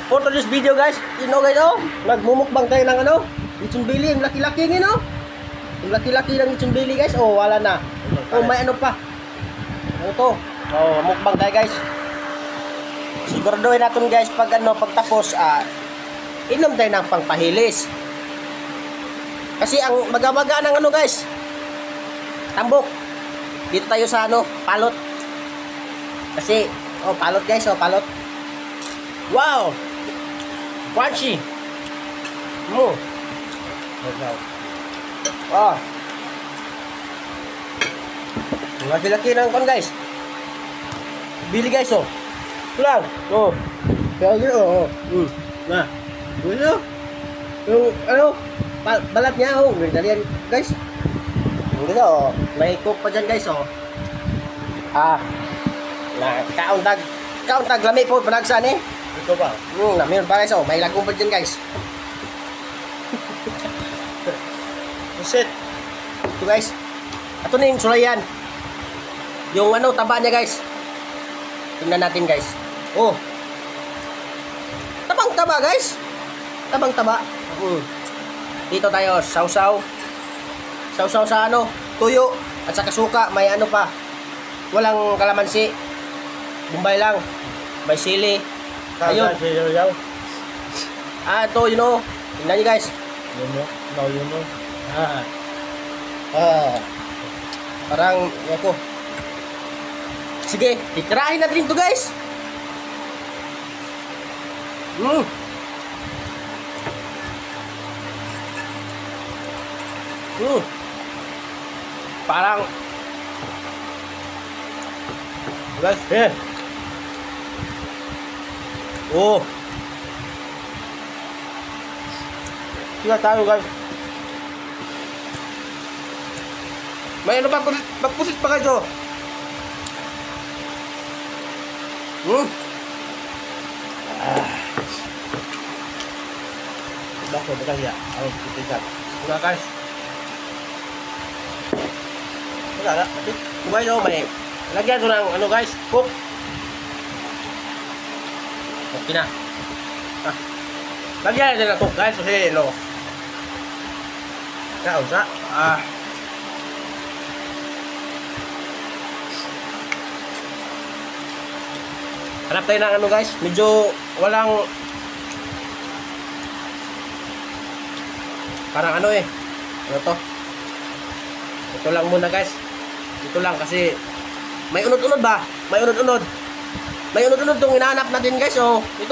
For today's video guys, guys nagmumukbang tayo ng lechon belly, yung laki-laki ng yung laki-laki ng lechon belly guys. Wala na. May pa. Ano to? Mukbang tayo guys. Siguraduhin natin guys pag pagtapos inom tayo ng pangpahilis. Kasi ang maga-maga ng guys, tambok. Dito tayo sa palot. Kasi palot guys, palot. Wow! Crunchy. Laki-laki ng kon guys. Bili guys Ito lang. Kaya Nah. Gusto? Yung balat niya ganyan guys. Gusto may cook pa dyan guys kauntag lami po panagsan Ito ba? Namin pa guys may lagong pa dyan guys. Shit. Ito guys. Ito na yung sulayan. Yung taba niya guys. Tingnan natin guys. Tabang taba guys. Tabang taba. Dito tayo sausaw. Sausaw sa tuyo at saka suka, may pa. Walang kalamansi. Bumbay lang. May sili. Ayun. Ito tingnan niyo guys. Parang ako. Sige, titirahin natin ito guys. Parang guys, Tiga tayo guys. May pagpusit pa guys Bako bekas ya. Tiga guys. Wala. Kumain may lagyan ko ng guys, cook. Okay na. Lagyan natin ng cook guys kasi kausa. Hanap tayo ng guys, medyo walang parang ano to? Ito lang muna guys. Ito lang kasi may unod-unod ba? May unod-unod. May unod-unod tong hinahanap natin guys. Ito